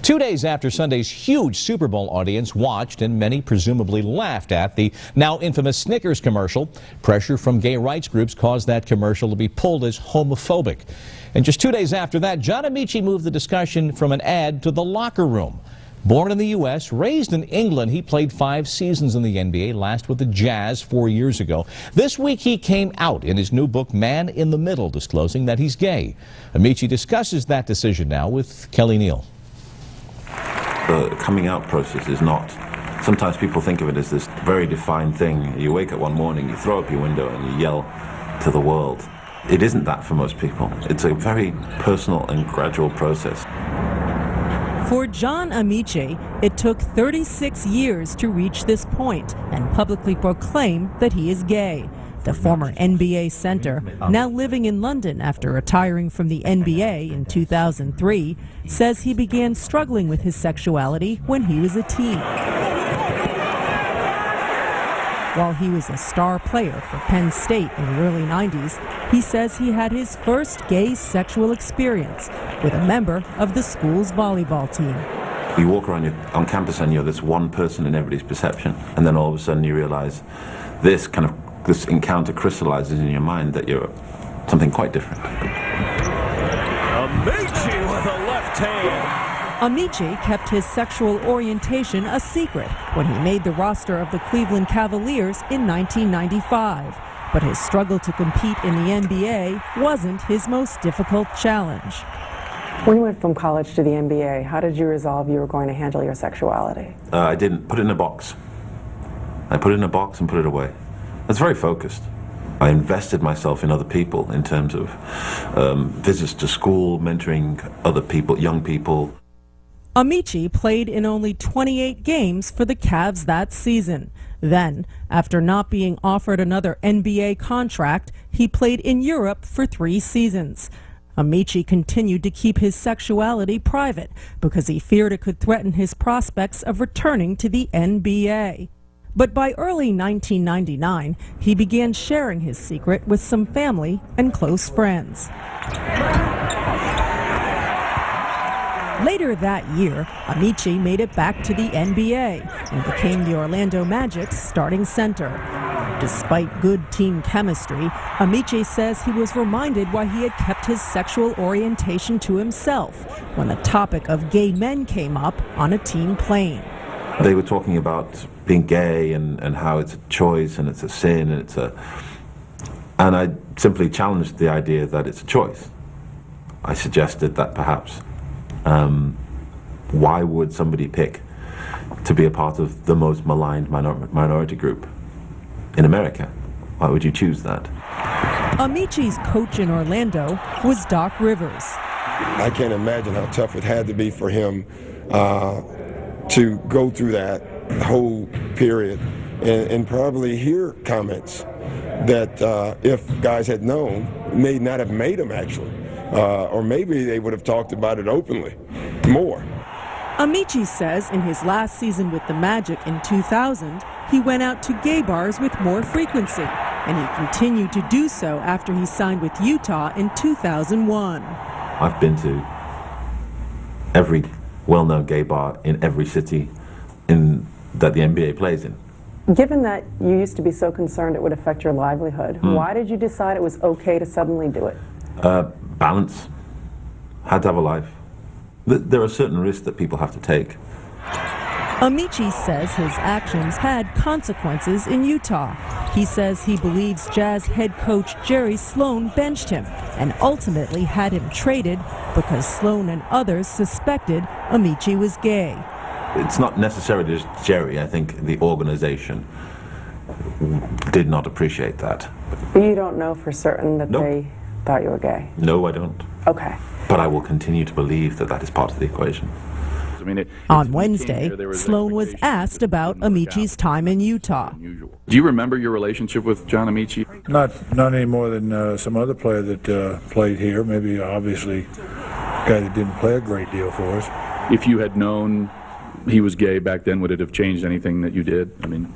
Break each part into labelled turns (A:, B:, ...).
A: 2 days after Sunday's huge Super Bowl audience watched and many presumably laughed at the now infamous Snickers commercial, pressure from gay rights groups caused that commercial to be pulled as homophobic. And just 2 days after that, John Amaechi moved the discussion from an ad to the locker room. Born in the U.S., raised in England, he played 5 seasons in the NBA, last with the Jazz 4 years ago. This week he came out in his new book, Man in the Middle, disclosing that he's gay. Amaechi discusses that decision now with Kelly Neal.
B: The coming out process is not, sometimes people think of it as this very defined thing. You wake up one morning, you throw up your window and you yell to the world. It isn't that for most people. It's a very personal and gradual process.
C: For John Amaechi, it took 36 years to reach this point and publicly proclaim that he is gay. The former NBA center, now living in London after retiring from the NBA in 2003, says he began struggling with his sexuality when he was a teen. While he was a star player for Penn State in the early 90s, he says he had his first gay sexual experience with a member of the school's volleyball team.
B: You walk around on campus and you're this one person in everybody's perception, and then all of a sudden you realize this encounter crystallizes in your mind that you're something quite different.
D: Amaechi with a left hand.
C: Amaechi kept his sexual orientation a secret when he made the roster of the Cleveland Cavaliers in 1995. But his struggle to compete in the NBA wasn't his most difficult challenge.
E: When you went from college to the NBA, how did you resolve you were going to handle your sexuality?
B: I didn't put it in a box. I put it in a box and put it away. I was very focused. I invested myself in other people in terms of visits to school, mentoring other people, young people.
C: Amaechi played in only 28 games for the Cavs that season. Then, after not being offered another NBA contract, he played in Europe for 3 seasons. Amaechi continued to keep his sexuality private because he feared it could threaten his prospects of returning to the NBA. But by early 1999, he began sharing his secret with some family and close friends. Later that year, Amaechi made it back to the NBA and became the Orlando Magic's starting center. Despite good team chemistry, Amaechi says he was reminded why he had kept his sexual orientation to himself when the topic of gay men came up on a team plane.
B: They were talking about being gay and how it's a choice and it's a sin and I simply challenged the idea that it's a choice. I suggested that perhaps why would somebody pick to be a part of the most maligned minority group in America? Why would you choose that?
C: Amaechi's coach in Orlando was Doc Rivers.
F: I can't imagine how tough it had to be for him to go through that whole period and probably hear comments that if guys had known, may not have made them actually. Or maybe they would have talked about it openly more.
C: Amaechi says in his last season with the Magic in 2000, he went out to gay bars with more frequency, and he continued to do so after he signed with Utah in 2001.
B: I've been to every well-known gay bar in every city that the NBA plays in.
E: Given that you used to be so concerned it would affect your livelihood, why did you decide it was okay to suddenly do it?
B: Balance. Had to have a life. There are certain risks that people have to take.
C: Amaechi says his actions had consequences in Utah. He says he believes Jazz head coach Jerry Sloan benched him and ultimately had him traded because Sloan and others suspected Amaechi was gay.
B: It's not necessarily just Jerry. I think the organization did not appreciate that.
E: But you don't know for certain that
B: Nope.
E: they thought you were gay?
B: No, I don't.
E: Okay.
B: But I will continue to believe that that is part of the equation.
C: On Wednesday, Sloan was asked about Amaechi's time in Utah.
G: Do you remember your relationship with John Amaechi?
H: Not any more than some other player that played here. Maybe obviously a guy that didn't play a great deal for us.
G: If you had known he was gay back then, would it have changed anything that you did? I mean,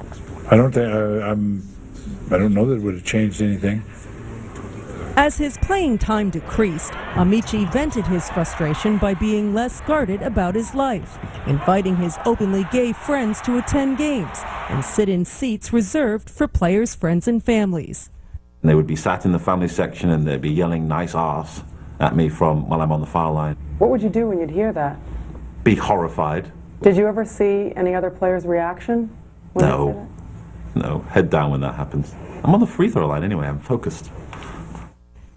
H: I don't think I don't know that it would have changed anything.
C: As his playing time decreased, Amaechi vented his frustration by being less guarded about his life, inviting his openly gay friends to attend games and sit in seats reserved for players' friends and families.
B: They would be sat in the family section and they'd be yelling nice arse at me while I'm on the foul line.
E: What would you do when you'd hear that?
B: Be horrified.
E: Did you ever see any other players' reaction when they said
B: No. No. Head down when that happens. I'm on the free throw line anyway. I'm focused.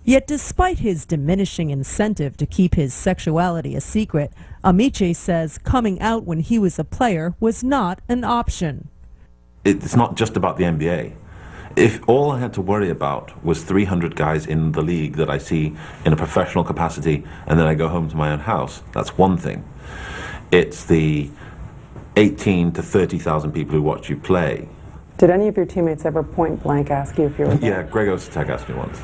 C: Yet despite his diminishing incentive to keep his sexuality a secret, Amaechi says coming out when he was a player was not an option.
B: It's not just about the NBA. If all I had to worry about was 300 guys in the league that I see in a professional capacity and then I go home to my own house, that's one thing. It's the 18 to 30,000 people who watch you play.
E: Did any of your teammates ever point blank ask you if you were gay?
B: Yeah, Greg Ostertag asked me once.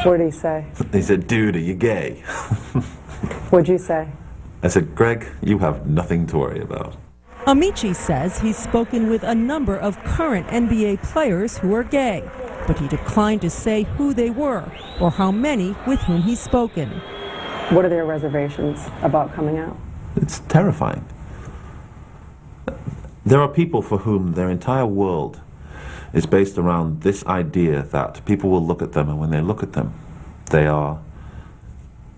E: What did he say?
B: He said, dude, are you gay?
E: What'd you say?
B: I said, Greg, you have nothing to worry about.
C: Amaechi says he's spoken with a number of current NBA players who are gay, but he declined to say who they were or how many with whom he's spoken.
E: What are their reservations about coming out?
B: It's terrifying. There are people for whom their entire world is based around this idea that people will look at them, and when they look at them, they are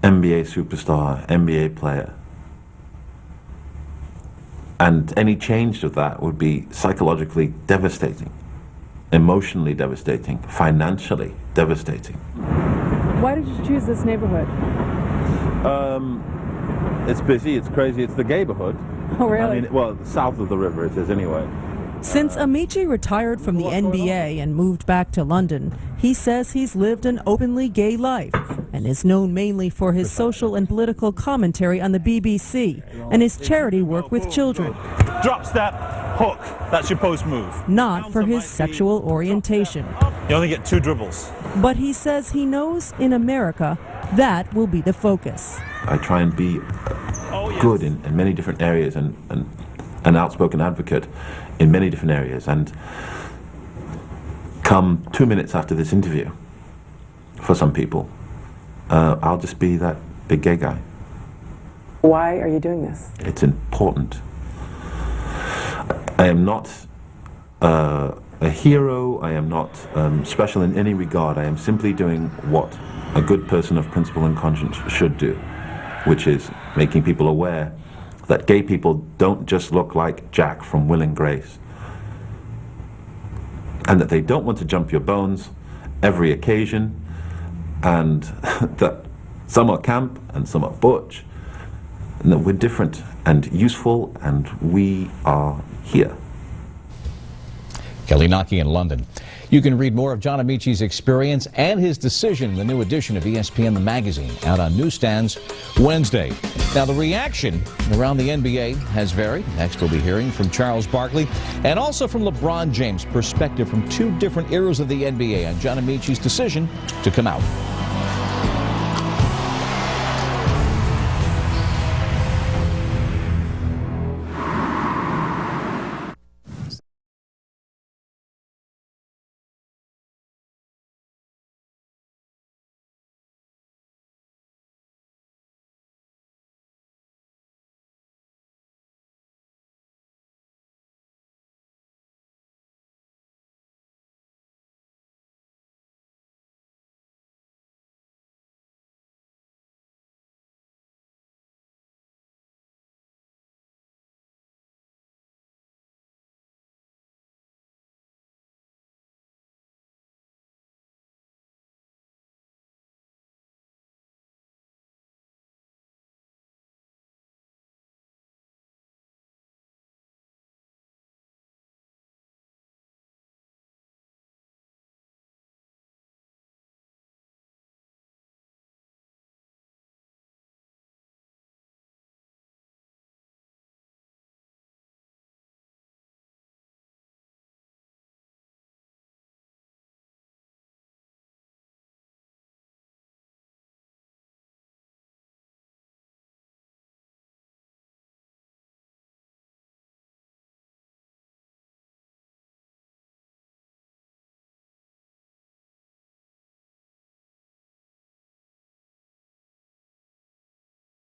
B: NBA superstar, NBA player. And any change to that would be psychologically devastating, emotionally devastating, financially devastating.
E: Why did you choose this neighborhood?
B: It's busy, it's crazy, it's the gayborhood.
E: Oh, really?
B: I mean, well, south of the river it is anyway.
C: Since Amaechi retired from the NBA and moved back to London, he says he's lived an openly gay life and is known mainly for his social and political commentary on the BBC and his charity work with children,
D: Drop step, hook. That's your post move.
C: not for his sexual orientation.
D: You only get 2 dribbles.
C: But he says he knows in America that will be the focus.
B: I try and be good in many different areas and an outspoken advocate in many different areas. And come 2 minutes after this interview, for some people, I'll just be that big gay guy.
E: Why are you doing this?
B: It's important. I am not a hero. I am not special in any regard. I am simply doing what a good person of principle and conscience should do, which is making people aware that gay people don't just look like Jack from Will and Grace, and that they don't want to jump your bones every occasion, and that some are camp and some are butch, and that we're different and useful, and we are here.
A: Kelly Naki in London. You can read more of John Amaechi's experience and his decision in the new edition of ESPN The Magazine, out on newsstands Wednesday. Now, the reaction around the NBA has varied. Next, we'll be hearing from Charles Barkley and also from LeBron James' perspective from 2 different eras of the NBA on John Amaechi's decision to come out.